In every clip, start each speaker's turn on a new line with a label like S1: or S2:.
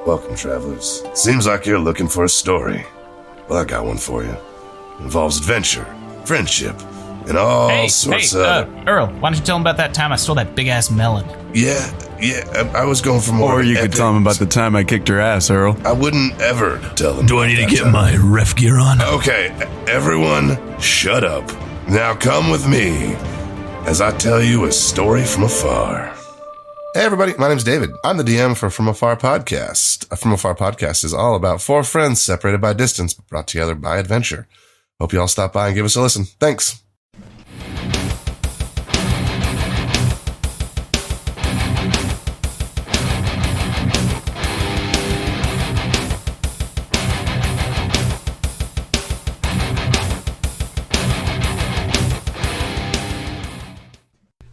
S1: Welcome, travelers. Seems like you're looking for a story. Well, I got one for you. It involves adventure, friendship, and all sorts of...
S2: Earl, why don't you tell him about that time I stole that big-ass melon?
S1: Yeah, I was going for more...
S3: Or you could tell him about the time I kicked her ass, Earl.
S1: I wouldn't ever tell him.
S2: Do I need to get my ref gear on?
S1: Okay, everyone, shut up. Now come with me as I tell you a story from afar. Hey everybody, my name's David. I'm the DM for From Afar Podcast. From Afar Podcast is all about four friends separated by distance, but brought together by adventure. Hope you all stop by and give us a listen. Thanks.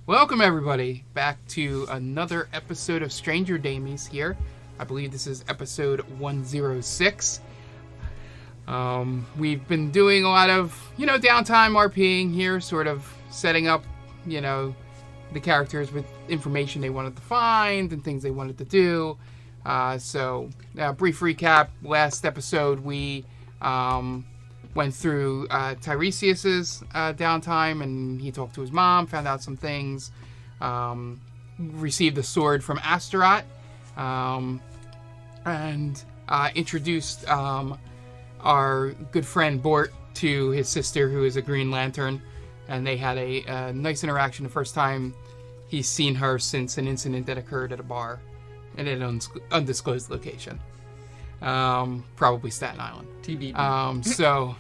S4: Welcome everybody back to another episode of Stranger Damies here. I believe this is episode 106. We've been doing a lot of, downtime RPing here, sort of setting up, the characters with information they wanted to find and things they wanted to do. So, brief recap. Last episode we went through Tiresias's downtime, and he talked to his mom, found out some things, received the sword from Astaroth, and introduced our good friend Bort to his sister, who is a Green Lantern, and they had a nice interaction the first time he's seen her since an incident that occurred at a bar in an undisclosed location. Probably Staten Island.
S5: TBD.
S4: So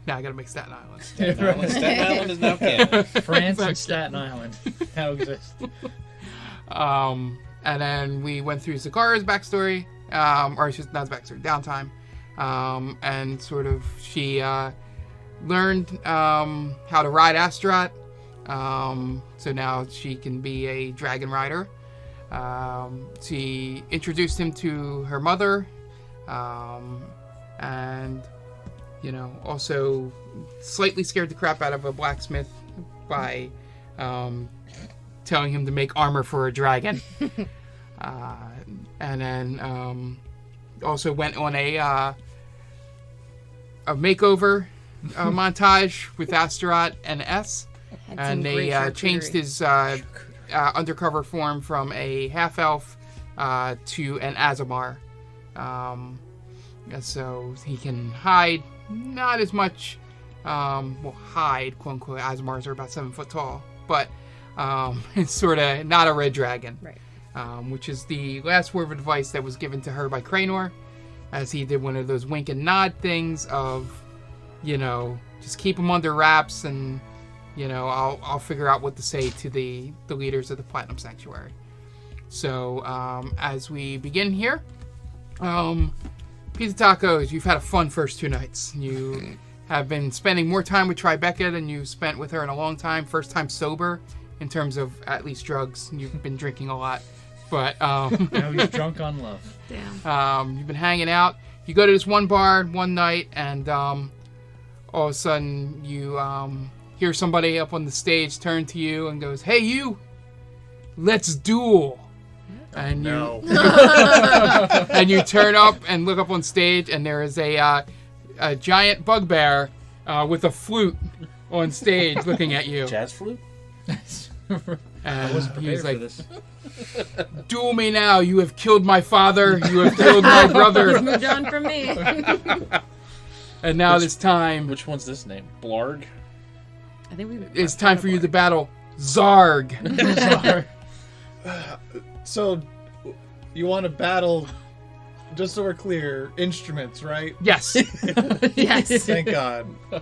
S4: now I gotta make Staten Island.
S5: Staten Island is now canon. France and Staten Island now exist.
S4: And then we went through Zakara's backstory, or it's just not his backstory, downtime, and sort of she learned how to ride Astaroth. So now she can be a dragon rider. She introduced him to her mother. And also slightly scared the crap out of a blacksmith by telling him to make armor for a dragon. And then also went on a makeover montage with Astaroth and S, and they changed his undercover form from a half elf to an Azamar. So he can hide, not as much, hide, quote unquote. Azamars are about 7 foot tall, but it's sort of not a red dragon,
S6: right?
S4: Which is the last word of advice that was given to her by Cranor, as he did one of those wink and nod things of, just keep them under wraps, and I'll figure out what to say to the leaders of the Platinum Sanctuary. So as we begin here, Pizza Tacos, you've had a fun first 2 nights. You have been spending more time with Tribeca than you spent with her in a long time. First time sober, in terms of at least drugs. You've been drinking a lot, but
S5: now he's drunk on love.
S6: Damn.
S4: You've been hanging out. You go to this one bar one night, and all of a sudden you hear somebody up on the stage turn to you and goes, "Hey, you! Let's duel." And and you turn up and look up on stage, and there is a giant bugbear with a flute on stage looking at you.
S5: Jazz flute?
S4: And
S5: I wasn't prepared
S4: he's like,
S5: for this.
S4: "Duel me now. You have killed my father. You have killed my brother.
S6: Moved on from me."
S4: And now it's time.
S5: Which one's this name? Blarg?
S6: I think
S4: It's time for you to battle Zarg.
S5: Zarg.
S7: So, you want to battle, just so we're clear, instruments, right?
S4: Yes.
S6: Yes.
S7: Thank God. All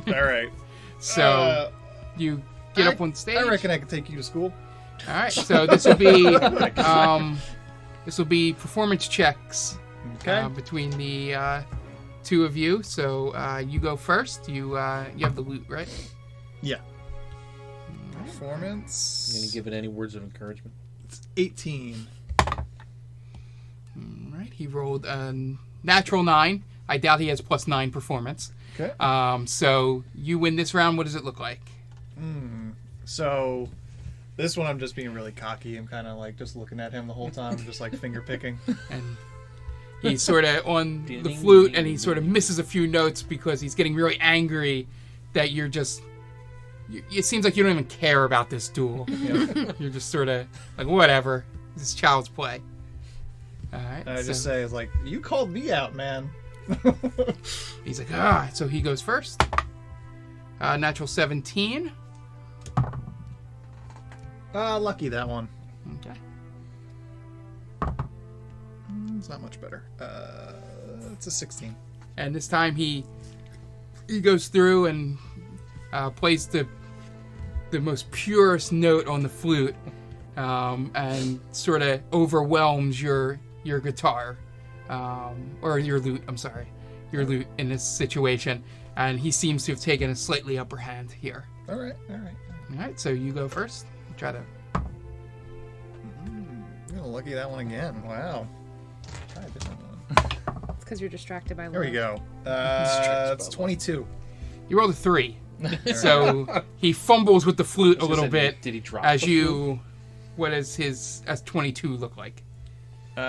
S7: right.
S4: So you get up on stage.
S7: I reckon I could take you to school.
S4: All right. So this will be performance checks between the two of you. So you go first. You have the loot, right?
S7: Yeah. Performance.
S5: You gonna give it any words of encouragement?
S7: It's 18.
S4: All right. He rolled a natural 9. I doubt he has +9 performance.
S7: Okay.
S4: So you win this round. What does it look like?
S7: So this one I'm just being really cocky. I'm kind of like just looking at him the whole time, just like finger picking.
S4: And he's sort of on the flute, and he sort of misses a few notes because he's getting really angry that you're just... It seems like you don't even care about this duel. You're just sort of like, whatever. This is child's play. All right.
S7: And I just say, it's like, you called me out, man.
S4: He's like, so he goes first. Natural 17.
S7: Lucky that one.
S4: Okay.
S7: It's not much better. It's a 16.
S4: And this time he goes through and plays the most purest note on the flute, and sort of overwhelms your guitar, or your lute. I'm sorry, your lute in this situation, and he seems to have taken a slightly upper hand here.
S7: All right.
S4: All right, so you go first. Try to.
S7: You're gonna lucky that one again. Wow. Try a different one.
S6: It's because you're distracted by
S7: There we
S6: love.
S7: go. It's 22.
S4: You rolled a 3, so he fumbles with the flute a little bit.
S5: Did he drop
S4: as
S5: the
S4: you?
S5: flute?
S4: What does his 22 look like?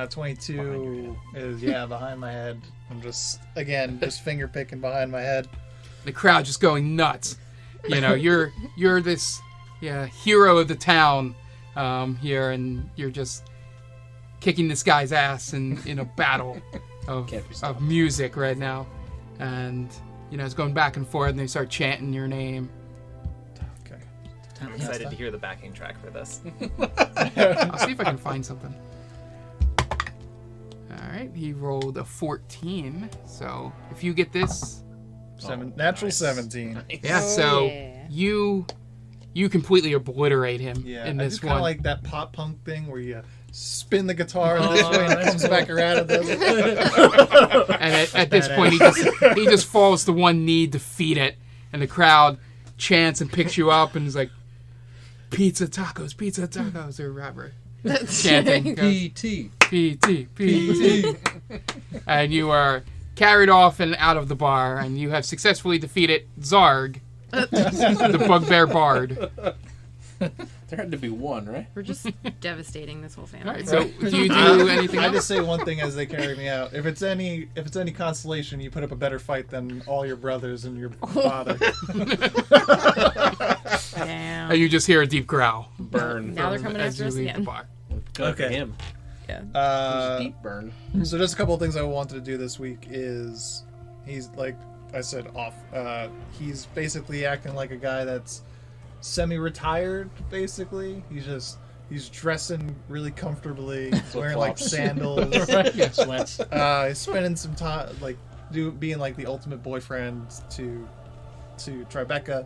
S7: 22 is behind my head. I'm just finger picking behind my head.
S4: The crowd just going nuts. You know, you're this hero of the town here, and you're just kicking this guy's ass in a battle of music right now, and it's going back and forth, and they start chanting your name.
S7: Okay.
S8: I'm excited to hear the backing track for this.
S4: I'll see if I can find something. All right, he rolled a 14, so if you get this,
S7: Natural 17.
S4: yeah, so
S6: Yeah.
S4: you completely obliterate him
S7: Yeah,
S4: in
S7: I
S4: this
S7: do kind
S4: one.
S7: of like that pop punk thing where you spin the guitar this way and it comes back around and does it.
S4: And at this point, he just falls to one knee, defeat it, and the crowd chants and picks you up and is like, pizza tacos, or whatever. Chanting.
S5: P.T.
S4: PT. And you are carried off and out of the bar, and you have successfully defeated Zarg, the bugbear bard.
S5: There had to be one, right?
S6: We're just devastating this whole family.
S4: All right, so do you do anything
S7: I
S4: else?
S7: just say one thing as they carry me out. If it's any consolation, you put up a better fight than all your brothers and your father.
S6: Damn.
S4: And you just hear a deep growl.
S5: Burn.
S6: Now they're coming
S4: as
S6: after
S4: you
S6: us
S4: leave
S6: again.
S4: the bar.
S5: Good for
S7: Okay.
S5: him.
S6: Yeah.
S5: Deep burn.
S7: So just a couple of things I wanted to do this week is he's like I said off. He's basically acting like a guy that's semi-retired. Basically, he's dressing really comfortably, wearing like sandals.
S5: Yeah, sweats.
S7: He's spending some time being like the ultimate boyfriend to Tribeca,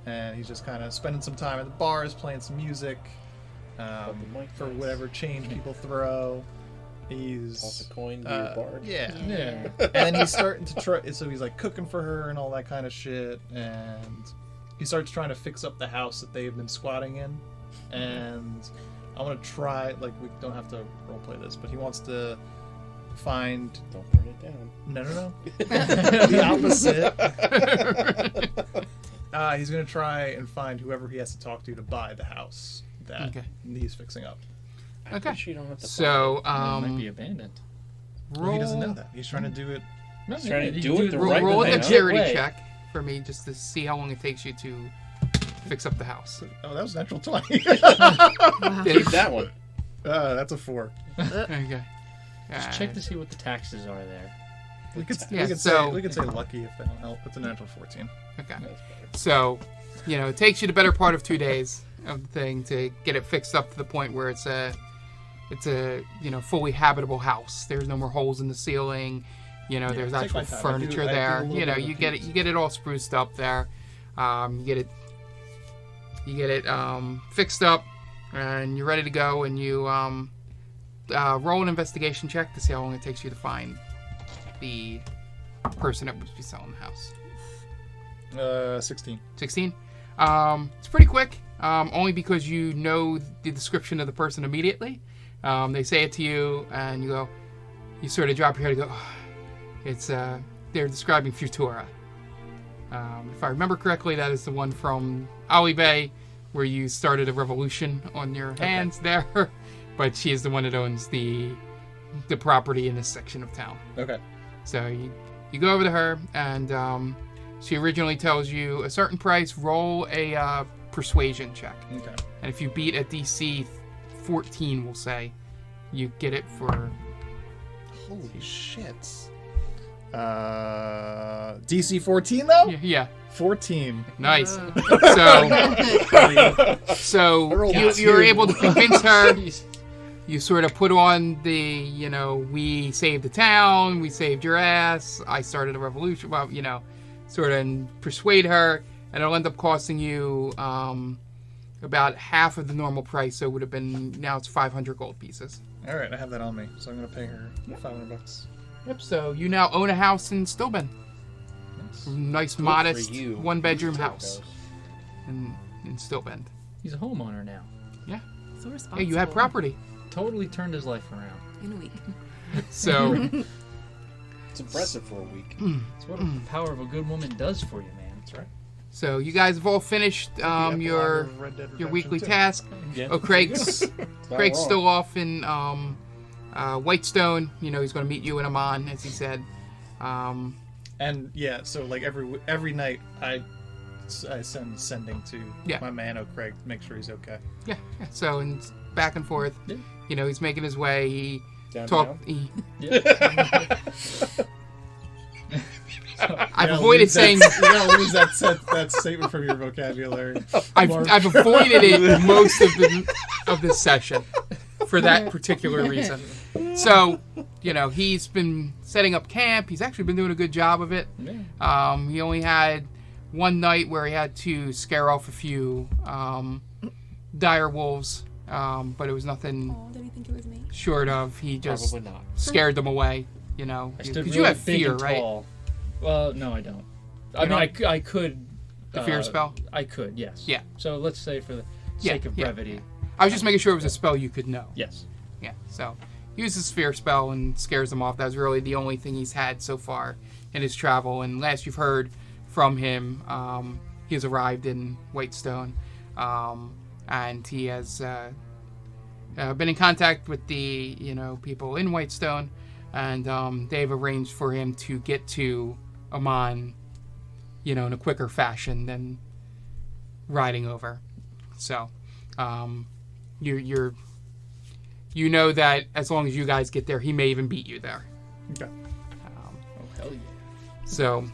S7: and he's just kind of spending some time at the bars, playing some music. For whatever change people throw.
S5: Toss a coin to your bard.
S7: Yeah.
S6: Yeah.
S7: And then he's starting to try, so he's like cooking for her and all that kind of shit, and he starts trying to fix up the house that they've been squatting in. And I want to try, like, we don't have to roleplay this, but he wants to find.
S5: Don't burn it down.
S7: No. The opposite. He's gonna try and find whoever he has to talk to buy the house that he's fixing up.
S4: Okay.
S5: Wish you don't have to
S4: So,
S5: find
S9: It might be abandoned.
S7: Well, he doesn't know that. He's trying to do it.
S9: No,
S5: He's trying to
S9: you
S5: do it the
S9: right
S5: right
S4: roll a
S5: way.
S4: dexterity
S5: Way.
S4: check for me just to see how long it takes you to fix up the house.
S7: Oh, that was natural 20.
S5: Keep that one.
S7: That's a 4.
S4: Okay.
S9: Just check to see what the taxes are there.
S7: We could say lucky if they don't help. It's a natural 14.
S4: Okay. So, it takes you the better part of 2 days of the thing to get it fixed up to the point where it's a fully habitable house. There's no more holes in the ceiling. There's
S7: take
S4: actual
S7: my time.
S4: furniture
S7: I do a
S4: there.
S7: little bit of
S4: You
S7: a
S4: get it all spruced up there. You get it fixed up, and you're ready to go. And you roll an investigation check to see how long it takes you to find the person that would be selling the house.
S7: 16.
S4: 16. It's pretty quick. Only because you know the description of the person immediately. They say it to you, and you sort of drop your head and go, oh, they're describing Futura. If I remember correctly, that is the one from Ali Bay, where you started a revolution on your hands there. But she is the one that owns the the property in this section of town.
S7: Okay.
S4: So you go over to her, and she originally tells you a certain price. Roll a persuasion check.
S7: Okay.
S4: And if you beat a DC 14, we'll say, you get it for...
S7: Holy shit. DC 14 though?
S4: Yeah.
S7: 14.
S4: Nice. So you're able to convince her. You sort of put on the, we saved the town, we saved your ass, I started a revolution, well, sort of and persuade her, and it'll end up costing you about half of the normal price, so it would have been, now it's 500 gold pieces.
S7: All right, I have that on me, so I'm going to pay her $500.
S4: Yep, so you now own a house in Stilben. Nice, modest, one-bedroom house in Stilben.
S9: He's a homeowner now.
S4: Yeah.
S6: So responsible.
S4: Hey, you had property.
S9: Totally turned his life around.
S6: In a week.
S4: So...
S10: It's impressive for a week.
S9: It's what the power of a good woman does for you, man. That's right.
S4: So you guys have all finished your weekly task.
S10: Yeah.
S4: Oh, Craig's still off in Whitestone. He's going to meet you in Emon, as he said.
S7: And yeah, so like every night I sending to my man Craig to make sure he's okay.
S4: Yeah. So and back and forth.
S9: Yeah.
S4: He's making his way. He
S10: Downtown?
S4: I've avoided saying.
S7: You gotta lose that statement from your vocabulary.
S4: I've avoided it most of this session for that particular reason. So, he's been setting up camp. He's actually been doing a good job of it.
S9: Yeah.
S4: He only had one night where he had to scare off a few dire wolves, but it was nothing
S6: Did he think it was me?
S4: short of. He just
S10: Probably not.
S4: scared them away.
S9: I stood
S4: Because
S9: really
S4: you have
S9: big
S4: fear,
S9: and
S4: right?
S9: tall. Well, no, I don't. I mean, I could.
S4: The fear spell?
S9: I could, yes.
S4: Yeah.
S9: So let's say for the sake of brevity.
S4: I was just making sure it was a spell you could know.
S9: Yes.
S4: Yeah, so he uses fear spell and scares them off. That's really the only thing he's had so far in his travel. And last you've heard from him, he has arrived in Whitestone, and he has been in contact with the people in Whitestone, and they've arranged for him to get to Emon, in a quicker fashion than riding over. So, you know that as long as you guys get there, he may even beat you there.
S7: Okay.
S9: Oh, hell yeah.
S4: So,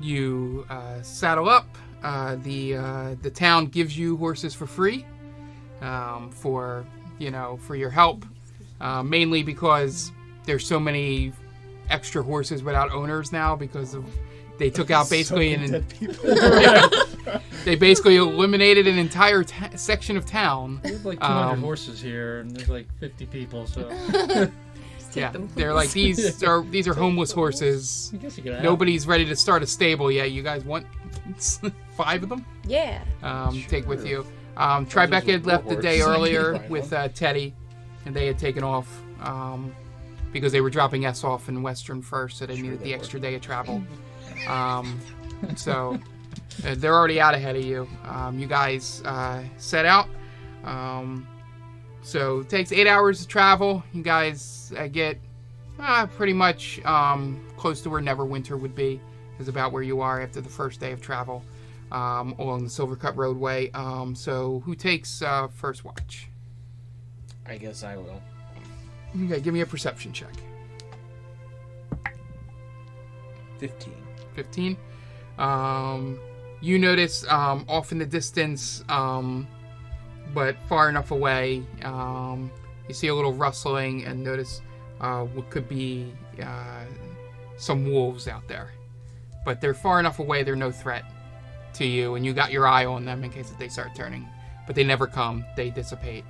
S4: you saddle up. The town gives you horses for free, for your help, mainly because there's so many extra horses without owners now because of they took out basically they basically eliminated an entire section of town.
S9: We have like 200 horses here, and there's like 50 people, so...
S4: Yeah, they're like, these are homeless horses.
S9: I guess you could have.
S4: Nobody's ready to start a stable yet. You guys want 5 of them?
S6: Yeah.
S4: Take with you. Tribeca had left the day earlier with Teddy, and they had taken off because they were dropping S off in Western first, so they needed the extra day of travel. So they're already out ahead of you. You guys set out. So it takes 8 hours to travel. You guys get pretty much close to where Neverwinter would be. Is about where you are after the first day of travel along the Silvercut Roadway. So who takes first watch?
S10: I guess I will.
S4: Okay, give me a perception check.
S10: 15.
S4: 15. You notice off in the distance, but far enough away, you see a little rustling and notice what could be some wolves out there. But they're far enough away, they're no threat to you, and you got your eye on them in case they start turning. But they never come, they dissipate.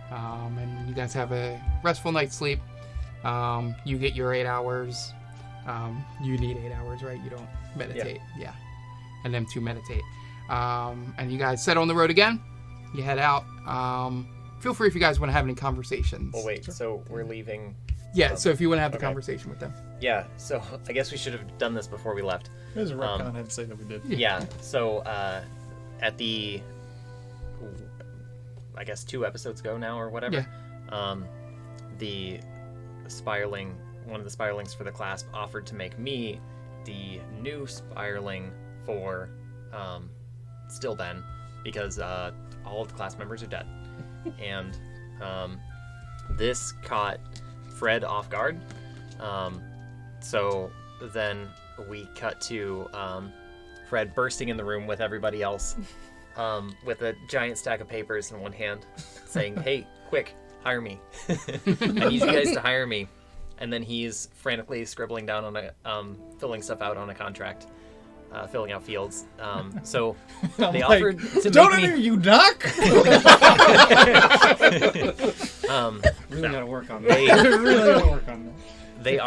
S4: And you guys have a restful night's sleep. You get your 8 hours. You need 8 hours, right? You don't meditate. Yeah. And them to meditate. And you guys set on the road again. You head out. Feel free if you guys want to have any conversations.
S8: Oh, wait. So we're leaving...
S4: Yeah, so if you want to have the conversation with them.
S8: Yeah, so I guess we should have done this before we left.
S7: There's a retcon I'd say that we did.
S8: Yeah, so at the... I guess 2 episodes ago now or whatever.
S4: Yeah.
S8: the spiraling, one of the spiralings for the clasp, offered to make me the new spiraling for Stilben, because all of the class members are dead. And this caught Fred off guard. So then we cut to Fred bursting in the room with everybody else, with a giant stack of papers in one hand, saying, "Hey, quick, hire me. I need you guys to hire me." And then he's frantically scribbling down on filling stuff out on a contract, filling out fields. So they offered to
S7: "Don't
S8: make
S7: enter,
S8: me...
S7: you knock."
S5: Really gotta work on
S8: They-
S5: that. Really gotta work on that.
S8: They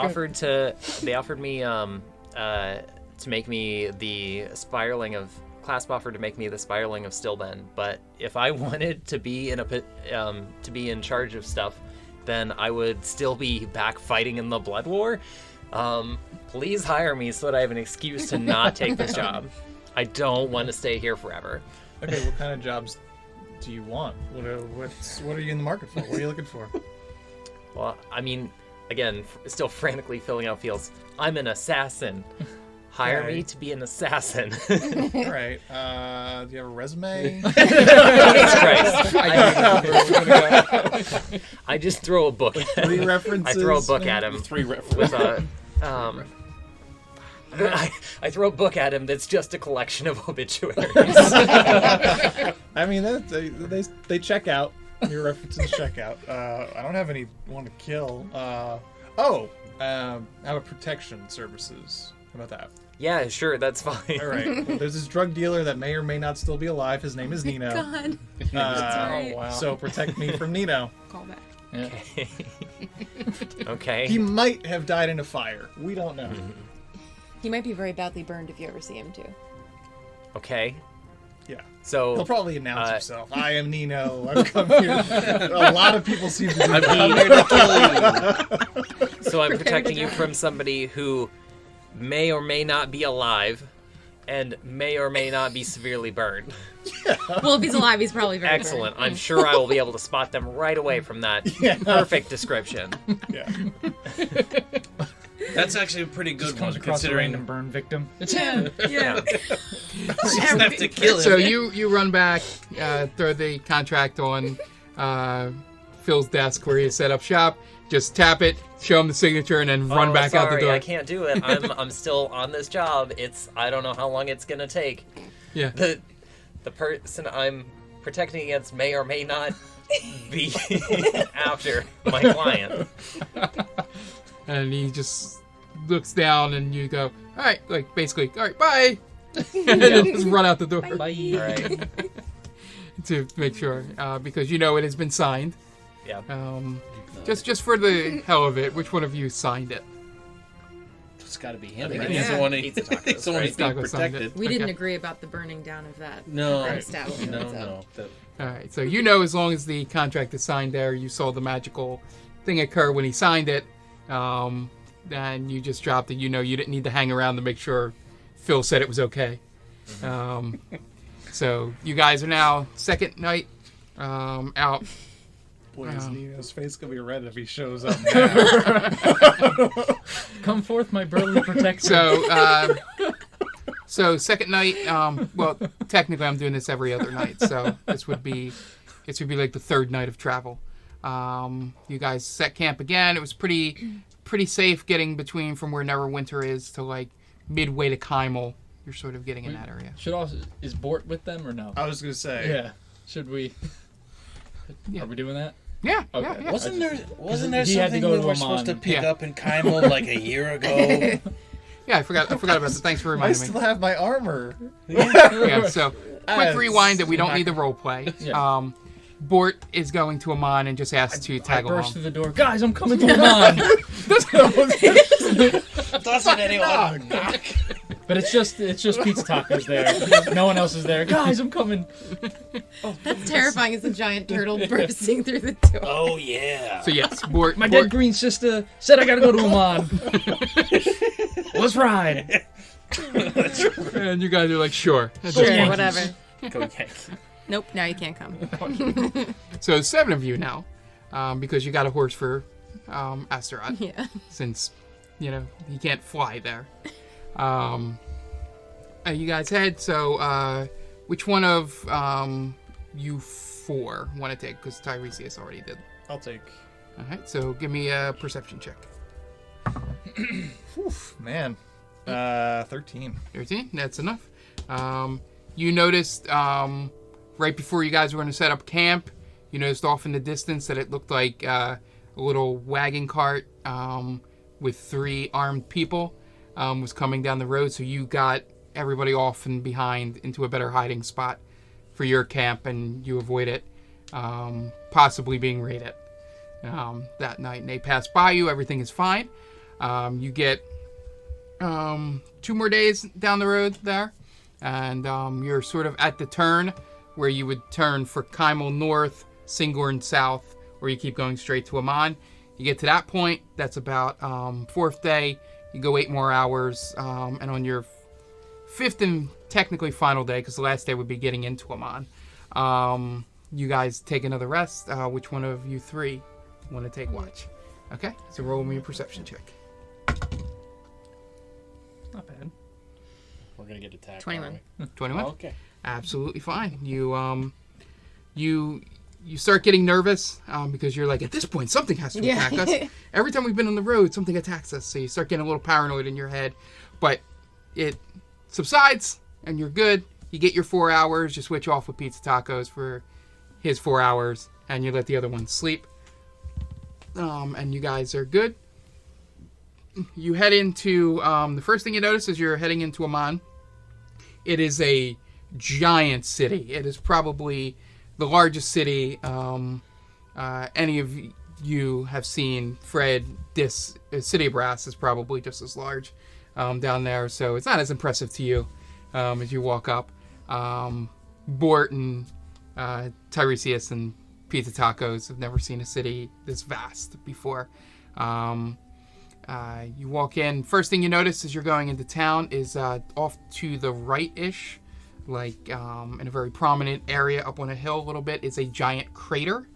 S8: offered me to make me the spiraling of clasp offered to make me the spiraling of Stilben, but if I wanted to be in charge of stuff, then I would still be back fighting in the blood war. Please hire me so that I have an excuse to not take this job. I don't want to stay here forever.
S7: Okay, what kind of jobs do you want? What are you in the market for? What are you looking for?
S8: Well, I mean, again, still frantically filling out fields. I'm an assassin. Hire me to be an assassin.
S7: All right. Do you have a resume?
S8: Jesus Christ. I just throw a book.
S7: Three references.
S8: I throw a book at him.
S10: 3 references.
S8: With a. I throw a book at him that's just a collection of obituaries.
S7: I mean, they check out. Your references check out. I don't have anyone to kill. How about protection services? How about that?
S8: Yeah, sure, that's fine.
S7: All right. There's this drug dealer that may or may not still be alive. His name is Nino.
S6: God.
S7: Oh,
S6: wow.
S7: So protect me from Nino.
S6: Call back.
S5: Yeah.
S8: Okay.
S7: He might have died in a fire. We don't know.
S6: He might be very badly burned if you ever see him too.
S8: Okay.
S7: Yeah.
S8: So
S7: He'll probably announce himself. "I am Nino. I've come here." A lot of people seem to do that.
S10: I'm here to kill you.
S8: So I'm protecting you from somebody who may or may not be alive and may or may not be severely burned.
S6: Well, if he's alive, he's probably very
S8: Excellent. I'm sure I will be able to spot them right away from that perfect description.
S7: Yeah.
S10: That's actually a pretty good
S5: Comes
S10: one,
S5: across a random
S10: considering
S5: burn victim. It's
S6: him. Yeah.
S10: you just have to kill him.
S4: So you run back, throw the contract on Phil's desk where he set up shop. Just tap it, show him the signature, and then run back out the door.
S8: I can't do it. I'm still on this job. I don't know how long it's gonna take.
S4: Yeah.
S8: The person I'm protecting against may or may not be after my client.
S4: And he just looks down, and you go, "All right," like basically, "All right, bye," and then just run out the door.
S5: Bye.
S8: All right.
S4: To make sure, because you know it has been signed.
S8: Yeah.
S4: Just for the hell of it, which one of you signed it?
S10: It's got to be him.
S8: think
S10: He's
S6: it's
S10: the one.
S8: Pizza Tacos,
S10: He's the one who's
S4: right?
S10: being
S4: Taco signed
S10: protected.
S6: We didn't
S4: Okay.
S6: agree about the burning down of that
S10: No,
S6: establishment.
S10: no,
S6: so.
S10: no.
S4: All right, so you know as long as the contract is signed there, you saw the magical thing occur when he signed it, and you just dropped it. You know you didn't need to hang around to make sure Phil said it was okay. So you guys are now second night out.
S7: Boy, is Nino's face gonna be red if he shows up now.
S5: Come forth, my burly protector.
S4: So second night. Well, technically, I'm doing this every other night. So this would be like the third night of travel. You guys set camp again. It was pretty safe getting between from where Neverwinter is to like midway to Kymel. You're sort of getting in that area.
S5: Is Bort with them or no?
S7: I was gonna say.
S5: Yeah. Should we?
S4: Yeah.
S5: Are we doing that?
S4: Yeah.
S5: Okay.
S4: Yeah.
S10: Wasn't there
S5: he had to
S10: something
S5: go
S10: we
S5: to
S10: were
S5: Amon.
S10: supposed to pick
S4: Yeah.
S10: up in Kymel like a year ago?
S4: Yeah, I forgot about that. Thanks for
S7: I
S4: reminding me.
S7: still have my armor.
S4: Yeah, so quick
S7: That's
S4: rewind that we don't need the role play.
S5: Yeah.
S4: Bort is going to Amon and just asks to
S5: I
S4: tag along.
S5: burst through the door. Guys, I'm coming to Amon.
S10: Doesn't anyone knock?
S5: But it's just pizza tacos there. No one else is there. Guys, I'm coming.
S6: That's terrifying as a giant turtle bursting through the door.
S10: Oh yeah.
S4: So yes, Bort.
S5: My dead green sister said I gotta go to Amon. Let's ride.
S4: And you guys are like, sure. That's
S6: Sure,
S4: fine.
S6: whatever.
S10: Go Yankees.
S6: Nope, now you can't come.
S4: So 7 of you now, because you got a horse for Astaroth.
S6: Yeah.
S4: Since, you can't fly there. You guys head, so which one of you four want to take? Because Tiresias already did.
S7: I'll take.
S4: Alright, so give me a perception check.
S7: Man. 13.
S4: 13, that's enough. You noticed right before you guys were going to set up camp, you noticed off in the distance that it looked like a little wagon cart with 3 armed people was coming down the road, so you got everybody off and behind into a better hiding spot for your camp, and you avoided possibly being raided that night. And they pass by you, everything is fine. You get 2 more days down the road there, and you're sort of at the turn where you would turn for Kymel north, Singorn south, or you keep going straight to Emon. You get to that point, that's about 4th day. You go 8 more hours, and on your 5th and technically final day, because the last day would be getting into Emon, you guys take another rest. Which one of you 3 want to take watch? Okay, so roll me a perception check.
S9: Not bad.
S10: We're gonna get attacked.
S6: 21.
S4: 21?
S10: Oh, okay.
S4: Absolutely fine. You start getting nervous because you're like, at this point, something has to attack us. Every time we've been on the road, something attacks us. So you start getting a little paranoid in your head. But it subsides, and you're good. You get your 4 hours. You switch off with Pizza Tacos for his 4 hours, and you let the other one sleep. And you guys are good. You head into... the first thing you notice is you're heading into Emon. It is a giant city. It is probably the largest city any of you have seen. Fred, this City of Brass is probably just as large down there, so it's not as impressive to you as you walk up. Bort and Tiresias and Pizza Tacos have never seen a city this vast before. You walk in. First thing you notice as you're going into town is off to the right-ish, like in a very prominent area up on a hill a little bit, is a giant crater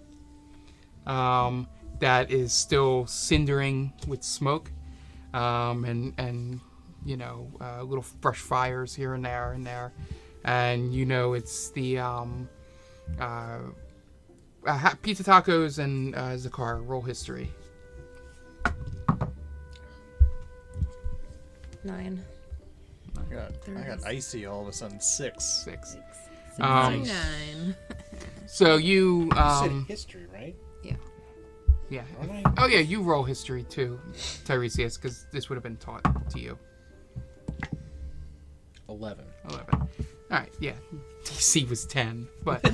S4: that is still cindering with smoke, and little brush fires here and there, and it's the Pizza Tacos and Zakar. Roll history.
S6: 9.
S7: I got icy all of a sudden. 6.
S4: 6.
S6: 9.
S4: So you
S10: said history, right?
S4: yeah.
S10: Aren't I?
S4: Oh yeah, you roll history too, Tiresias, because this would have been taught to you.
S10: 11.
S4: 11. All right, yeah. DC was 10, but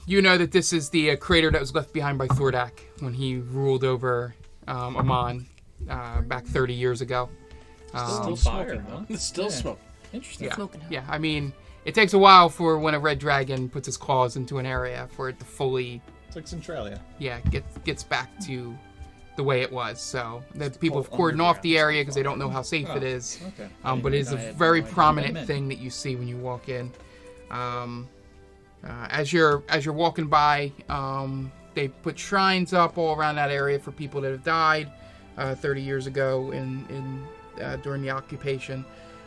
S4: you know that this is the crater that was left behind by Thordak when he ruled over Emon back 30 years ago.
S10: Still
S9: fire,
S10: smoking,
S9: huh?
S10: It's still smoking.
S9: Interesting.
S4: Yeah,
S6: Smoking hot.
S4: yeah. I mean, it takes a while for when a red dragon puts his claws into an area for it to fully,
S7: It's like Centralia.
S4: gets back to the way it was. So the people have cordoned off the area because they don't know how safe it is.
S7: Okay.
S4: But it is a very prominent thing that you see when you walk in. As you're walking by, they put shrines up all around that area for people that have died 30 years ago during the occupation.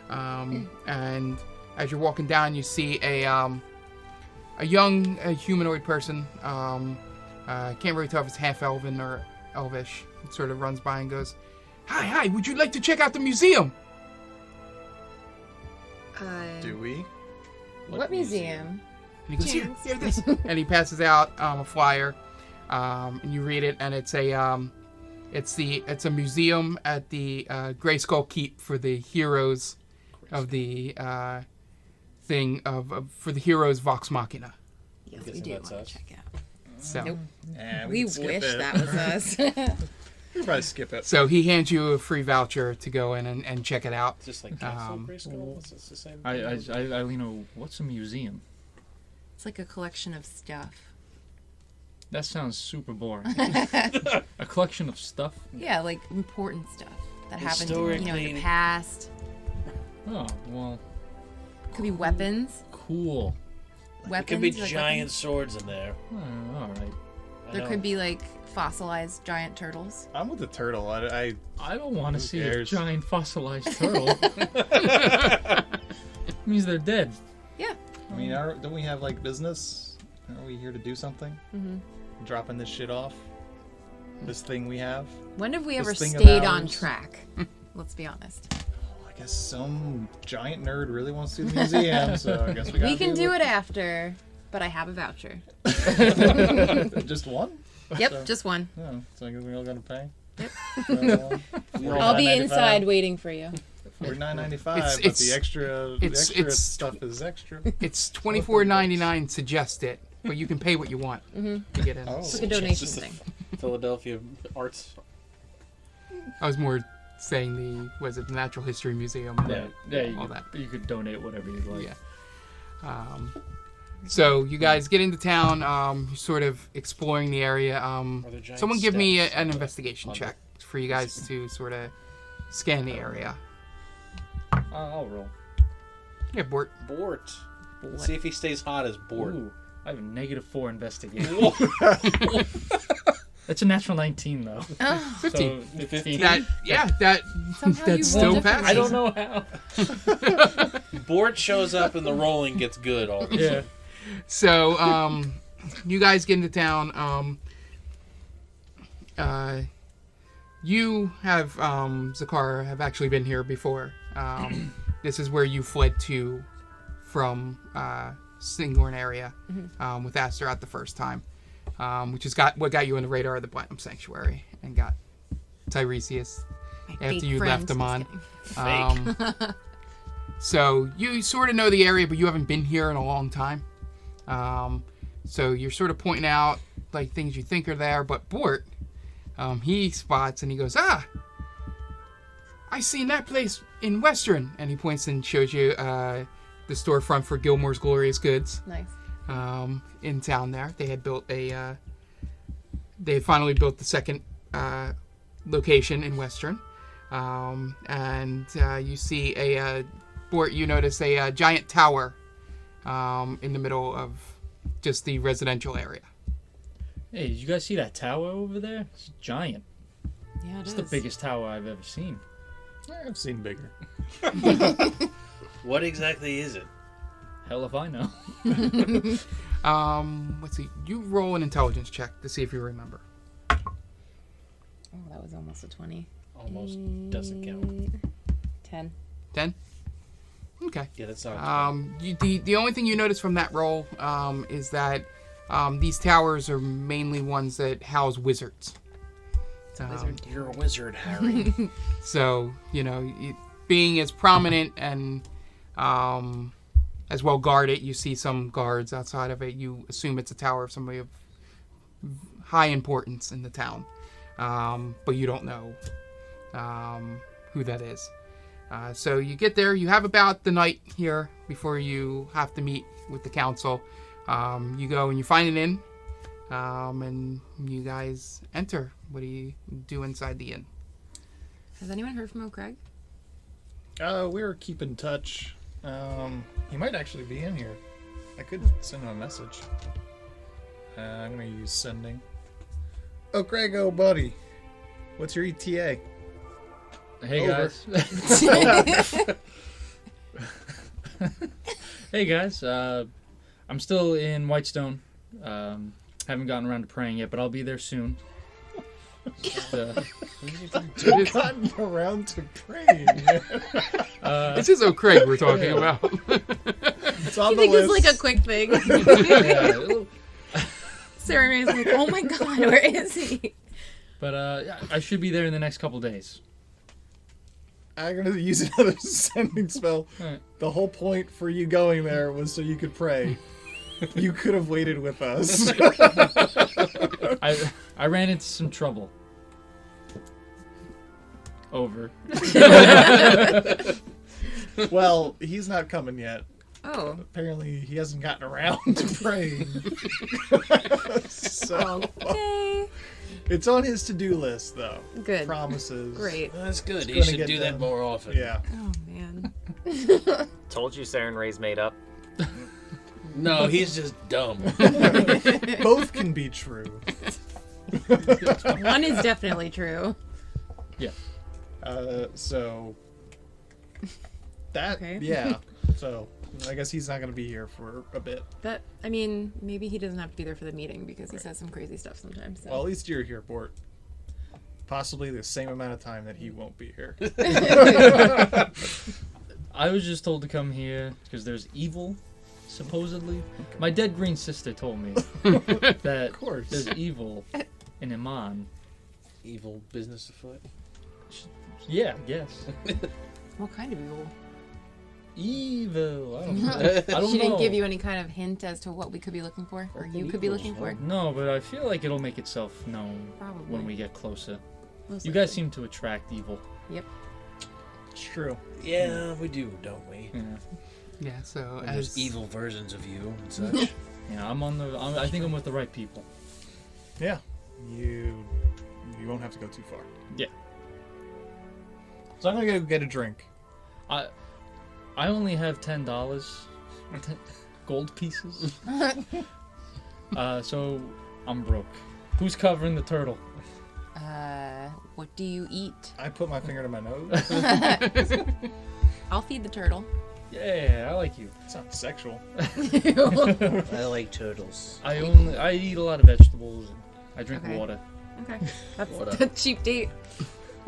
S4: And as you're walking down, you see a young humanoid person. Can't really tell if it's half elven or elvish. It sort of runs by and goes, "Hi, would you like to check out the museum?"
S7: Do we?
S6: What museum?
S4: And he goes, here, this. And he passes out a flyer, and you read it, and it's a museum at the Grayskull Keep for the heroes of the for the heroes Vox Machina.
S6: Yes,
S10: Guessing
S6: we do
S10: that's
S6: want
S10: us.
S6: to check out.
S4: So,
S6: Nope.
S7: Nah,
S6: We
S7: can skip
S6: wish
S7: it.
S6: that was us.
S7: We could probably skip it.
S4: so he hands you a free voucher to go in and check it out.
S10: It's just like Castle Grayskull. Is this the same?
S9: What's a museum?
S6: It's like a collection of stuff.
S9: That sounds super boring. A collection of stuff?
S6: Yeah, like important stuff that happened in
S10: Historically-
S6: the past.
S9: Oh, well,
S6: Could be weapons.
S9: cool.
S10: It
S6: Weapons.
S10: could be
S6: like
S10: giant
S6: weapons.
S10: swords in there.
S9: Oh, all right.
S6: There could be like fossilized giant turtles.
S7: I'm with the turtle. I
S9: don't want to
S7: Who
S9: see
S7: cares?
S9: a giant fossilized turtle. Means they're dead.
S6: Yeah.
S7: I mean, don't we have like business? Aren't we here to do something?
S6: Mm-hmm.
S7: Dropping this shit off. This thing we have.
S6: When have we ever
S7: This thing of
S6: stayed on
S7: ours?
S6: track? Let's be honest.
S7: I guess some giant nerd really wants to do the museum, so I guess we gotta
S6: We can do it after, but I have a voucher.
S7: Just one?
S6: Yep,
S7: So-
S6: just one.
S7: Oh, so I guess we all gotta pay?
S6: Yep.
S7: I'll
S6: be inside waiting for you.
S7: For $9.95, but
S4: It's-
S7: the extra stuff is extra.
S4: It's $24.99 suggested, but you can pay what you want to get in.
S7: Oh.
S6: It's like a donation
S10: Just a
S6: thing.
S10: Philadelphia Arts.
S4: I was more saying the Natural History Museum, and all that.
S9: You could donate whatever you'd like.
S4: Yeah. So you guys get into town, sort of exploring the area.
S10: there giant
S4: Someone give me
S10: steps
S4: an investigation check for you guys to sort of scan the area.
S9: I'll roll.
S4: Yeah, Bort.
S10: Bort. Let's see if he stays hot as Bort.
S9: Ooh, I have a -4 investigation. That's a natural 19 though.
S4: 15.
S9: So 15.
S4: That
S6: Somehow
S4: that's
S6: you
S4: still
S6: rolled
S4: passing.
S10: I don't know how. Bort shows up and the rolling gets good all of a sudden.
S9: Yeah.
S4: So, you guys get into town. You have, Zakar, have actually been here before. This is where you fled to from Singorn area with Astaroth the first time, which is what got you on the radar of the Platinum Sanctuary and got Tiresias after you left him on. So you sort of know the area, but you haven't been here in a long time. So you're sort of pointing out like things you think are there, but Bort, he spots and he goes, I seen that place in Western, and he points and shows you the storefront for Gilmore's Glorious Goods.
S6: Nice.
S4: In town there, they had built they had finally built the second location in Western, and you see Bort, you notice a giant tower in the middle of just the residential area.
S9: Hey, did you guys see that tower over there? It's giant.
S6: Yeah,
S9: It's the biggest tower I've ever seen.
S7: I've seen bigger.
S10: What exactly is it?
S9: Hell if I know.
S4: Let's see. You roll an intelligence check to see if you remember.
S6: Oh, that was almost a 20.
S10: Almost doesn't count.
S6: 10.
S4: 10? Okay.
S10: Yeah, that sounds
S4: The only thing you notice from that roll is that these towers are mainly ones that house wizards.
S10: You're a wizard, Harry.
S4: So, being as prominent and as well guarded, you see some guards outside of it. You assume it's a tower of somebody of high importance in the town, but you don't know who that is. So you get there. You have about the night here before you have to meet with the council. You go and you find an inn, and you guys enter. What do you do inside the inn?
S6: Has anyone heard from O'Craig?
S7: We're keeping in touch. He might actually be in here. I could send him a message. I'm gonna use sending. Oh, Craig, oh, buddy. What's your ETA?
S9: Hey
S7: Over.
S9: guys. Hey guys. I'm still in Whitestone. Haven't gotten around to praying yet, but I'll be there soon.
S7: Just gotten around to praying.
S4: This is O'Craig we're talking about.
S7: It's on
S6: You
S7: the
S6: think
S7: list.
S6: it's like a quick thing?
S9: Yeah,
S6: Sarah May's like, oh my god, where is he?
S9: but I should be there in the next couple days.
S7: I'm gonna use another sending spell.
S9: Alright.
S7: The whole point for you going there was so you could pray. You could have waited with us.
S9: I ran into some trouble. Over.
S7: Well, he's not coming yet.
S6: Oh.
S7: Apparently, he hasn't gotten around to praying. So,
S6: Okay.
S7: it's on his to-do list, though.
S6: Good.
S7: Promises.
S6: Great.
S10: That's good.
S7: It's
S10: He
S7: gonna
S10: should
S7: get
S10: do that
S7: done.
S10: more often.
S7: Yeah.
S6: Oh man.
S8: Told you Saren Ray's made up.
S10: No, he's just dumb.
S7: Both can be true.
S6: One is definitely true.
S9: Yeah.
S7: So that
S6: Okay.
S7: yeah. So I guess he's not gonna be here for a bit.
S6: That I mean, maybe he doesn't have to be there for the meeting because he says some crazy stuff sometimes. So.
S7: Well, at least you're here, Bort. Possibly the same amount of time that he won't be here.
S9: I was just told to come here because there's evil, supposedly. My dead green sister told me that there's evil in Emon.
S10: Evil business afoot.
S9: Yeah, I guess.
S6: What kind of evil?
S9: Evil. I don't know. I don't
S6: She didn't
S9: know.
S6: give you any kind of hint as to what we could be looking for, or you could be looking for.
S9: No, but I feel like it'll make itself known
S6: Probably.
S9: when we get closer.
S6: Most
S9: You guys
S6: likely.
S9: seem to attract evil.
S6: Yep.
S7: It's true.
S10: Yeah, we do, don't we?
S9: Yeah.
S4: Yeah. So
S10: When
S4: as
S10: there's evil versions of you and such.
S9: Yeah, I think I'm with the right people.
S7: Yeah. You won't have to go too far.
S9: Yeah.
S7: So I'm gonna go get a drink.
S9: I only have $10 gold pieces. So I'm broke. Who's covering the turtle?
S6: What do you eat?
S7: I put my finger to my nose.
S6: I'll feed the turtle.
S9: Yeah, I like you.
S7: It's not sexual.
S10: I like turtles.
S9: I eat a lot of vegetables. And I drink
S6: Okay.
S9: water.
S6: Okay. That's a cheap date.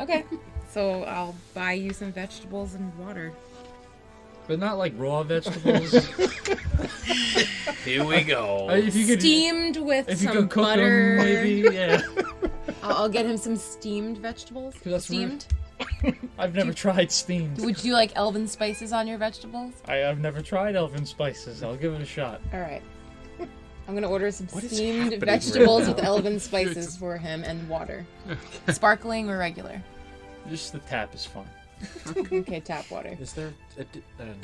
S6: Okay. So I'll buy you some vegetables and water.
S9: But not like raw vegetables.
S10: Here we go.
S9: If you could,
S6: Steamed with
S9: if you
S6: some
S9: could cook
S6: butter.
S9: them, maybe. Yeah.
S6: I'll get him some steamed vegetables.
S9: 'Cause that's
S6: Steamed?
S9: I've never tried steamed.
S6: Would you like elven spices on your vegetables?
S9: I've never tried elven spices. I'll give it a shot.
S6: All right. I'm gonna order some
S10: What is
S6: steamed
S10: happening
S6: vegetables
S10: right
S6: with
S10: now?
S6: elven spices for him and water. Sparkling or regular?
S9: Just the tap is fine.
S6: Okay, tap water.
S10: Is there never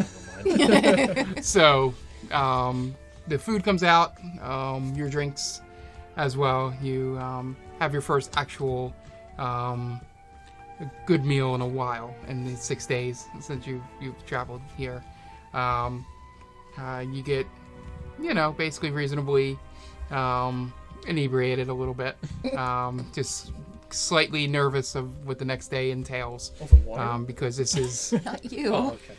S10: mind.
S4: So, the food comes out, your drinks as well. You have your first actual good meal in a while, in the 6 days since you've traveled here. You get, basically reasonably inebriated a little bit, just slightly nervous of what the next day entails, because this is.
S6: Not you.
S9: Oh, okay.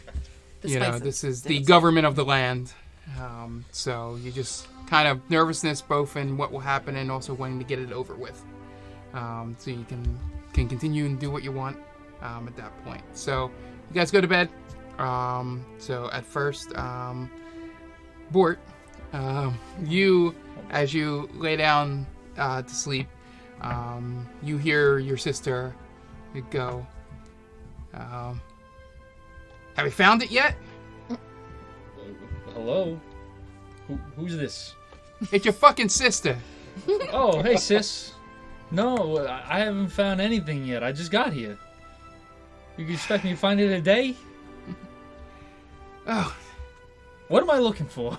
S6: The
S4: You know,
S6: spices.
S4: this is the government of the land. So you just kind of nervousness both in what will happen and also wanting to get it over with. So you can continue and do what you want at that point. So you guys go to bed. So at first, Bort, you, as you lay down to sleep, you hear your sister go, have you found it yet?
S9: Hello? Who's this?
S4: It's your fucking sister.
S9: Oh, hey, sis. No, I haven't found anything yet. I just got here. You expect me to find it in a day?
S4: Oh,
S9: What am I looking for?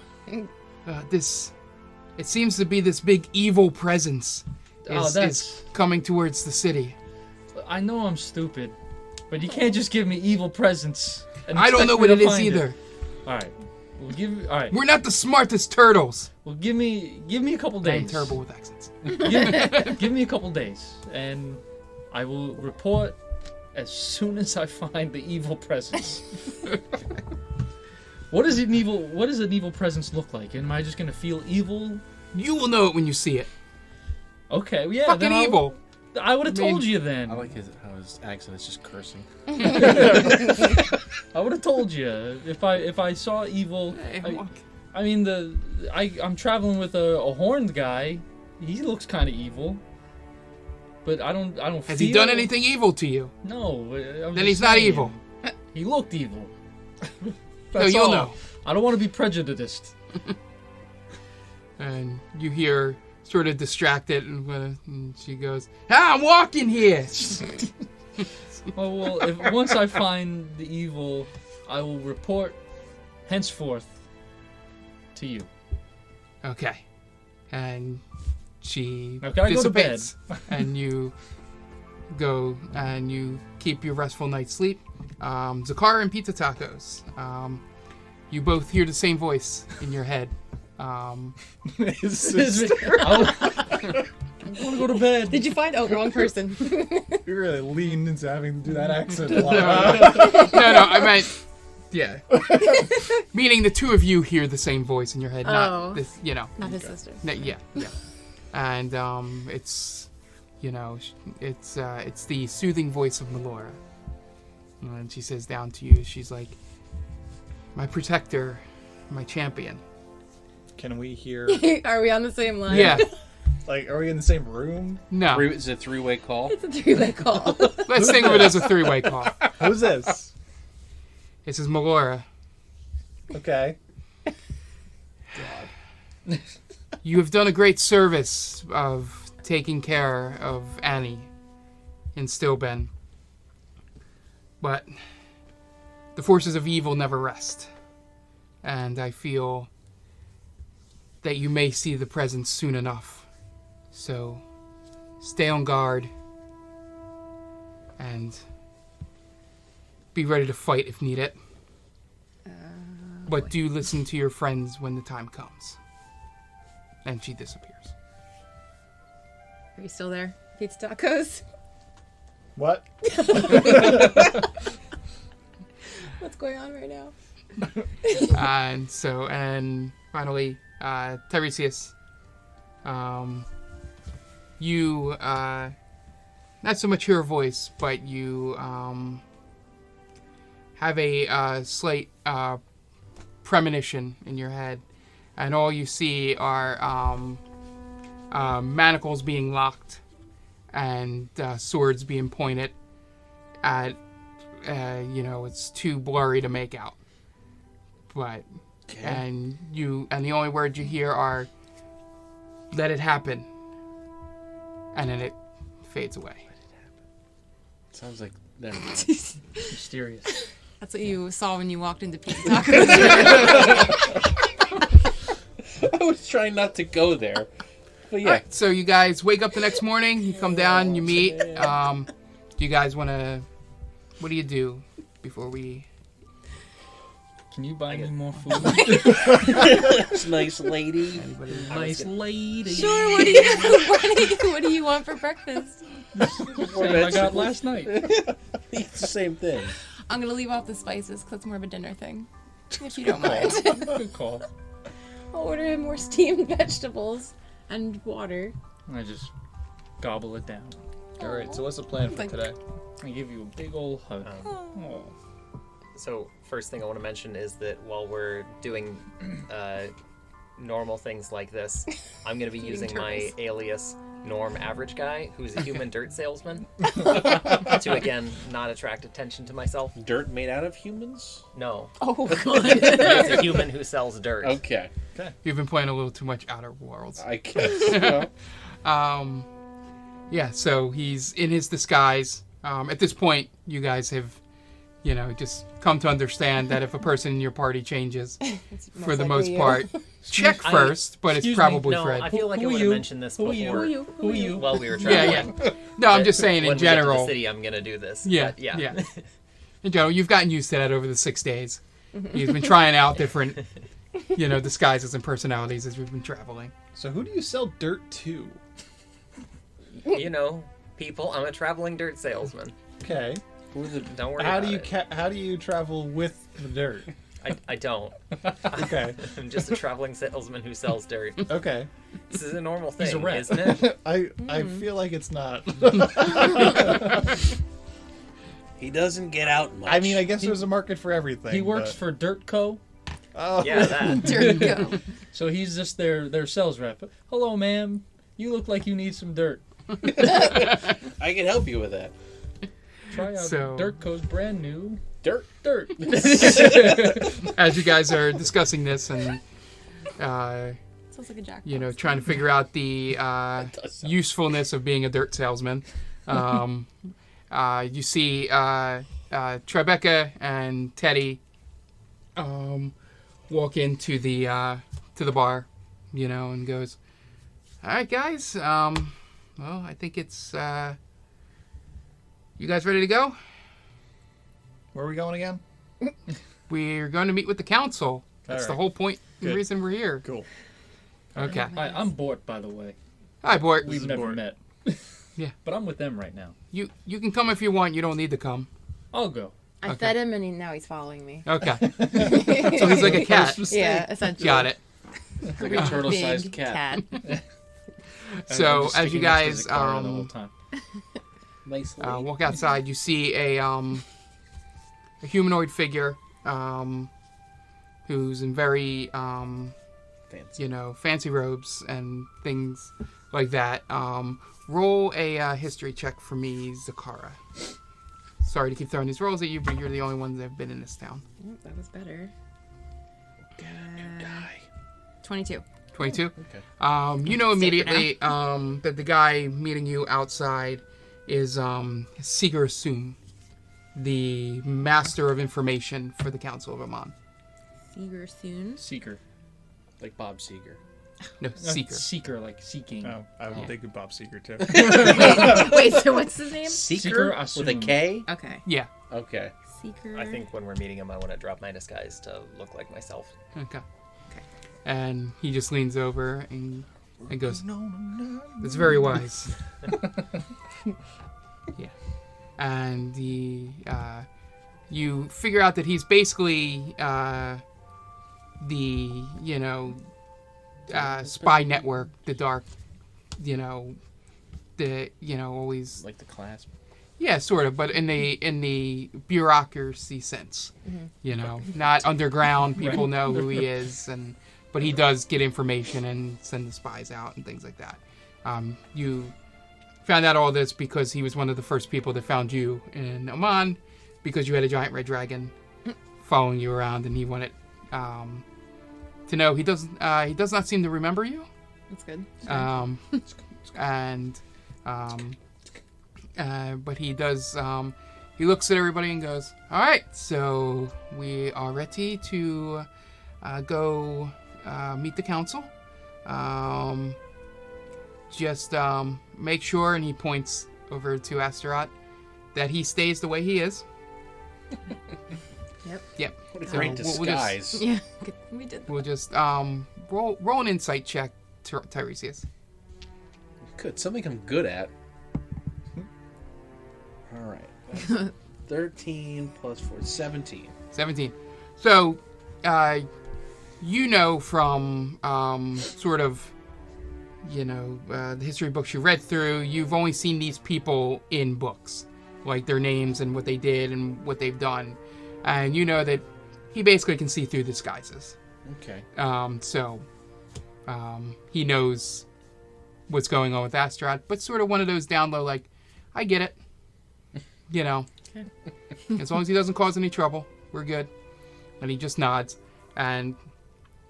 S4: it seems to be this big evil presence is
S9: Coming.
S4: towards the city.
S9: I know I'm stupid, but you can't just give me evil presents. And
S4: I don't
S9: expect
S4: know
S9: me
S4: what
S9: to
S4: it is
S9: find
S4: either.
S9: All right, all right.
S4: We're not the smartest turtles.
S9: Well, give me a couple
S4: I'm
S9: days.
S4: terrible with accents.
S9: Give me a couple days, and I will report as soon as I find the evil presence. What does an evil presence look like? Am I just gonna feel evil?
S4: You will know it when you see it.
S9: Okay, yeah.
S4: Fucking
S9: then
S4: evil.
S9: I would have told you then.
S10: I like how his accent is just cursing.
S9: I would have told you if I saw evil. I'm traveling with a horned guy. He looks kind of evil, but I don't.
S4: Has he done anything evil to you?
S9: No.
S4: Then he's not evil.
S9: He looked evil.
S4: No, you'll know.
S9: I don't want to be prejudiced.
S4: And you hear sort of distracted, and she goes, I'm walking here.
S9: Well, once I find the evil, I will report henceforth to you.
S4: Okay. And she
S9: Now, can I go to bed?
S4: dissipates. And you go and you keep your restful night's sleep. Zakar and Pizza Tacos. You both hear the same voice in your head.
S9: I want to go to bed.
S6: Did you find? Oh, wrong person.
S7: You really leaned into having to do that accent a lot.
S4: No, I meant, yeah. Meaning the two of you hear the same voice in your head, not this,
S6: Not his sister.
S4: Yeah. And it's, it's the soothing voice of Melora. And she says down to you, she's like, my protector, my champion.
S7: Can we hear?
S6: Are we on the same line?
S4: Yeah.
S7: Like, are we in the same room?
S4: No.
S10: Is it a three-way call?
S6: It's a 3-way call.
S4: Let's think of it as a 3-way call.
S7: Who's this?
S4: This is Melora.
S7: Okay.
S4: You have done a great service of taking care of Annie in Stilben. But the forces of evil never rest. And I feel that you may see the presence soon enough. So stay on guard and be ready to fight if needed. But do listen to your friends when the time comes. And she disappears.
S6: Are you still there? Pizza tacos?
S7: What?
S6: What's going on right now?
S4: And finally, Tiresias, you, not so much hear a voice, but you have a slight premonition in your head, and all you see are manacles being locked and swords being pointed at, it's too blurry to make out. But, and the only words you hear are, let it happen. And then it fades away.
S10: Sounds like
S9: Mysterious.
S6: That's what you saw when you walked into Pizza Tacos.
S10: I was trying not to go there. But yeah.
S4: All right, so you guys wake up the next morning, you come down, you meet. Do you guys want to... What do you do before we...
S9: Can you buy me more food?
S10: Nice lady.
S9: Nice lady.
S6: Sure, what do you want for breakfast?
S9: Same I got last night.
S10: It's the same thing.
S6: I'm going to leave off the spices because it's more of a dinner thing. If you don't mind.
S9: Good call.
S6: I'll order him more steamed vegetables and water.
S9: I just gobble it down.
S7: Alright, so what's the plan for today?
S9: I give you a big old hug. Oh.
S8: So first thing I want to mention is that while we're doing normal things like this, I'm going to be using my alias Norm Average Guy, who's a human dirt salesman, to again not attract attention to myself.
S10: Dirt made out of humans?
S8: No.
S6: Oh god.
S8: It's a human who sells dirt.
S10: Okay.
S4: You've been playing a little too much Outer Worlds.
S10: I guess.
S4: Yeah, so he's in his disguise. At this point, you guys have, just come to understand that if a person in your party changes, for the most part, check first, but it's probably
S8: no,
S4: Fred.
S8: I feel like I would have mentioned this before.
S6: Who are you?
S8: While we were traveling.
S4: Yeah. No, I'm just saying
S8: when
S4: in general.
S8: We get to the city, I'm going to do this.
S4: Yeah,
S8: but yeah.
S4: In general, you've gotten used to that over the 6 days. You've been trying out different, disguises and personalities as we've been traveling.
S7: So who do you sell dirt to?
S8: People. I'm a traveling dirt salesman.
S7: Okay.
S8: Don't worry
S7: How
S8: about
S7: do you
S8: it.
S7: How do you travel with the dirt?
S8: I don't.
S7: Okay.
S8: I'm just a traveling salesman who sells dirt.
S7: Okay.
S8: This is a normal thing,
S9: He's a rep.
S8: isn't it?
S7: I feel like it's not.
S10: He doesn't get out much.
S7: I mean, I guess there's a market for everything.
S9: He works
S7: but...
S9: for Dirt Co.
S7: Oh.
S8: Yeah, that.
S6: Dirt go.
S9: So he's just their sales rep. Hello, ma'am. You look like you need some dirt.
S10: I can help you with that.
S9: Try out
S4: So-
S9: Dirt Co's brand new
S10: Dirt.
S4: As you guys are discussing this and,
S6: Sounds like a jackpot.
S4: trying to figure out the usefulness of being a dirt salesman, you see Tribeca and Teddy walk into the bar, and goes, "All right, guys. Well, I think it's you guys ready to go?
S7: Where are we going again?
S4: We're going to meet with the council. That's the
S7: Alright.
S4: whole point and
S7: Good.
S4: reason we're here."
S7: Cool.
S4: Okay.
S9: Hi, I'm Bort, by the way.
S4: Hi, Bort.
S9: We've never met.
S4: Yeah.
S9: But I'm with them right now.
S4: You can come if you want. You don't need to come.
S9: I'll go.
S6: I fed him, and now he's following me.
S4: Okay. So he's like a cat.
S6: Yeah, essentially.
S4: Got it.
S10: Like a turtle-sized
S6: Big
S10: cat.
S4: So
S9: just
S4: as you
S9: sticking next
S4: guys
S9: to the car the whole time.
S10: Nice.
S4: walk outside, you see a humanoid figure who's in very
S10: Fancy.
S4: fancy robes and things like that. Roll a history check for me, Zakara. Sorry to keep throwing these rolls at you, but you're the only ones that have been in this town.
S6: Oh, that was better. 22.
S4: 22?
S10: Okay.
S4: You know immediately that the guy meeting you outside is Seeger Soon, the master of information for the Council of Emon.
S6: Seeger soon.
S9: Seeker.
S10: Like Bob Seger.
S4: No, Seeker.
S9: Seeker, like seeking.
S7: Oh, I would think of Bob Seeger too.
S6: Wait, so what's his name?
S10: Seeker with a K?
S6: Okay.
S4: Yeah.
S10: Okay.
S6: Seeker.
S8: I think when we're meeting him, I want to drop my disguise to look like myself.
S4: Okay. And he just leans over and goes, "That's very wise." Yeah. And you figure out that he's basically the spy network, the dark, always
S10: Like the class.
S4: yeah, sort of, but in the bureaucracy sense, not underground. People know who he is, but he does get information and send the spies out and things like that. You found out all this because he was one of the first people that found you in Oman, because you had a giant red dragon following you around, and he wanted to know. He does not seem to remember you.
S6: That's good.
S4: But he does. He looks at everybody and goes, "All right, so we are ready to go meet the council. Just make sure," and he points over to Astaroth, "that he stays the way he is." Yep.
S10: What a
S4: So
S10: great disguise.
S6: Yeah, we did.
S4: We'll just roll an insight check, Tiresias.
S10: Good. Something I'm good at. All right. That's 13 plus 4. 17.
S4: 17. So, from sort of, the history books you read through, you've only seen these people in books, like their names and what they did and what they've done. And you know that he basically can see through disguises.
S10: Okay.
S4: He knows what's going on with Astaroth, but sort of one of those down low, like, I get it. As long as he doesn't cause any trouble, we're good. And he just nods. And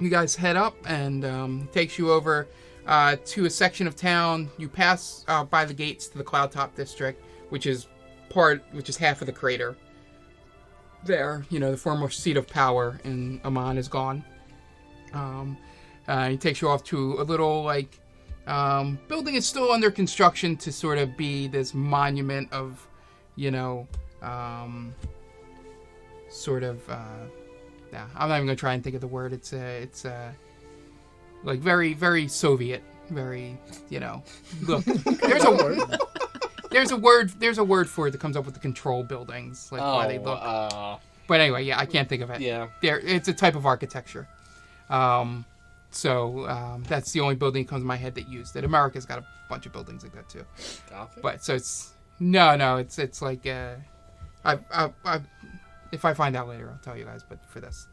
S4: you guys head up, and takes you over to a section of town. You pass by the gates to the Cloud Top District, which is half of the crater. There, the former seat of power in Amman is gone. He takes you off to a little, building is still under construction to sort of be this monument of, I'm not even gonna try and think of the word. It's like very, very Soviet, very, look, there's a word. There's a word for it that comes up with the control buildings, like why they look. But anyway, yeah, I can't think of it.
S10: Yeah.
S4: It's a type of architecture. So that's the only building that comes to my head that used it. America's got a bunch of buildings like that too.
S10: Gothic?
S4: But so it's it's like if I find out later, I'll tell you guys. But for this,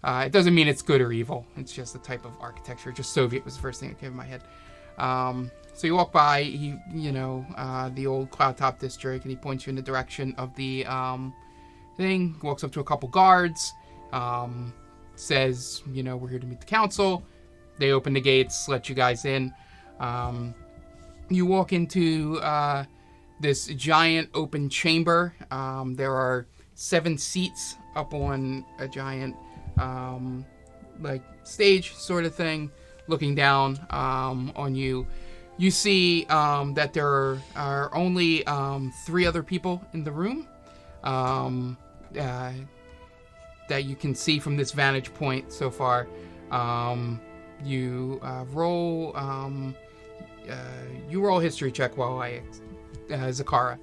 S4: it doesn't mean it's good or evil. It's just a type of architecture. Just Soviet was the first thing that came to my head. So you walk by, the old Cloud Top District, and he points you in the direction of the thing. Walks up to a couple guards, says, we're here to meet the council. They open the gates, let you guys in. You walk into this giant open chamber. There are 7 seats up on a giant stage sort of thing, looking down on you. You see that there are only 3 other people in the room that you can see from this vantage point so far. You roll you roll a history check while I, Zakara.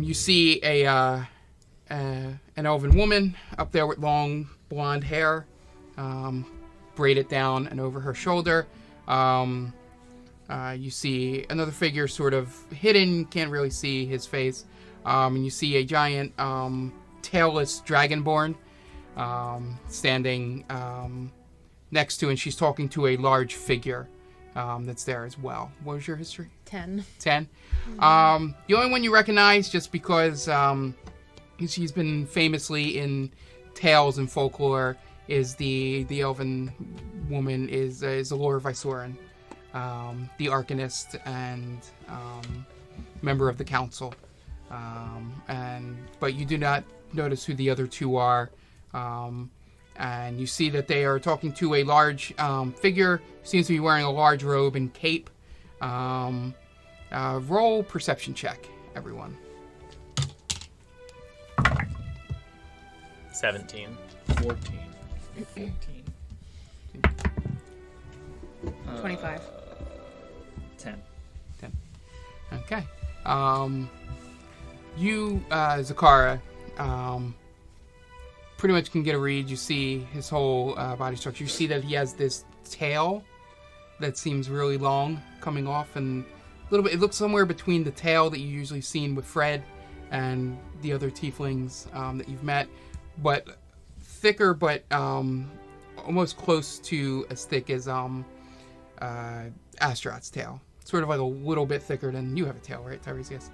S4: You see an elven woman up there with long blonde hair, braided down and over her shoulder. You see another figure sort of hidden, can't really see his face. And you see a giant tailless dragonborn standing next to, and she's talking to a large figure that's there as well. What was your history?
S6: 10.
S4: 10. The only one you recognize, just because she's been famously in tales and folklore, is the elven woman is Allura Vysoren, the Arcanist and member of the council. But you do not notice who the other two are. And you see that they are talking to a large figure, seems to be wearing a large robe and cape. Roll perception check, everyone.
S8: 17.
S9: 14. 15.
S6: 25.
S9: 10.
S4: Okay. You, Zakara, pretty much can get a read. You see his whole body structure. You see that he has this tail that seems really long coming off, and a little bit, it looks somewhere between the tail that you usually seen with Fred and the other tieflings that you've met, but thicker, but almost close to as thick as Astaroth's tail. Sort of like a little bit thicker than you have a tail, right, Tiresias?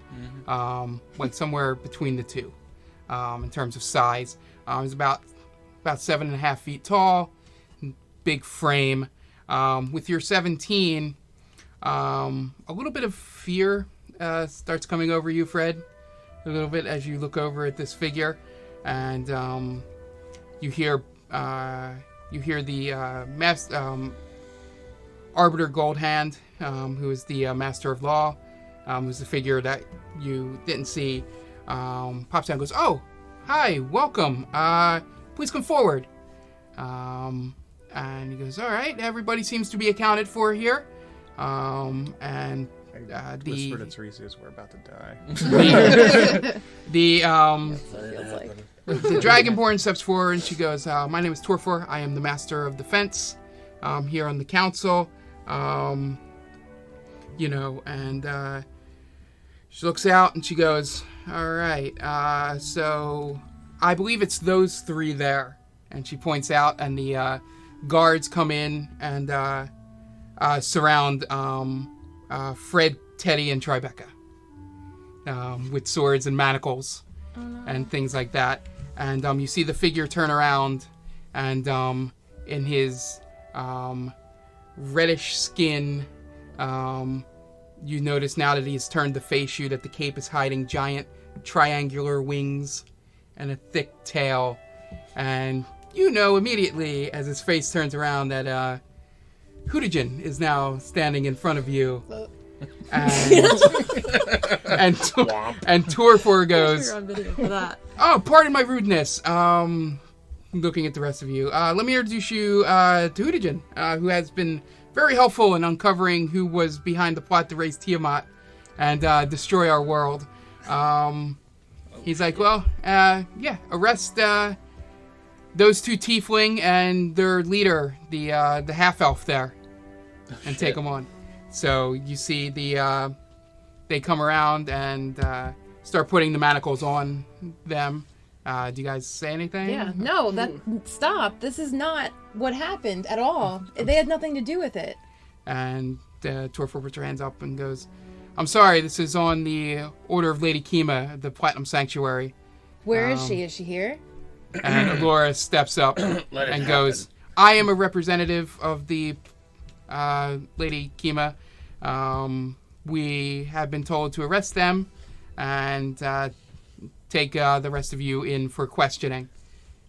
S4: Mm-hmm. Like somewhere between the two in terms of size. He's about 7.5 feet tall, big frame. With your 17, a little bit of fear starts coming over you, Fred. A little bit as you look over at this figure, and you hear the Arbiter Goldhand, who is the Master of Law, who's the figure that you didn't see, pops down and goes, "Oh, hi, welcome. Please come forward." And he goes, "All right, everybody seems to be accounted for here." And
S7: I whispered to Tiresias, we're about to die.
S4: The Dragonborn steps forward and she goes, "My name is Torfor. I am the Master of Defense here on the council." And she looks out and she goes, "All right, so I believe it's those three there." And she points out, and the guards come in and surround Fred, Teddy, and Tribeca with swords and manacles and things like that. And you see the figure turn around, and in his reddish skin, you notice now that he's turned to face you that the cape is hiding giant triangular wings and a thick tail. And you know immediately as his face turns around that Hootigen is now standing in front of you. And Torfor goes, "Oh, pardon my rudeness. Looking at the rest of you. Let me introduce you to Hootigen, who has been very helpful in uncovering who was behind the plot to raise Tiamat and destroy our world." He's like, "Well, arrest those two tiefling and their leader, the half-elf there, and take them on." So you see they come around and start putting the manacles on them. Do you guys say anything?
S6: Yeah, no, stop. This is not what happened at all. They had nothing to do with it.
S4: And Torfor puts her hands up and goes, "I'm sorry, this is on the order of Lady Kima, the Platinum Sanctuary."
S6: Where is she? Is she here?
S4: And Allura steps up and goes, "I am a representative of the Lady Kima. We have been told to arrest them and take the rest of you in for questioning."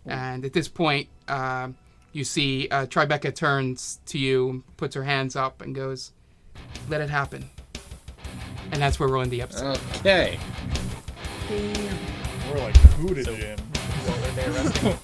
S4: And at this point, you see Tribeca turns to you, puts her hands up, and goes, "Let it happen." And that's where we'll end the episode.
S10: Okay.
S7: We're like Hootigen.
S8: So, what were they arresting?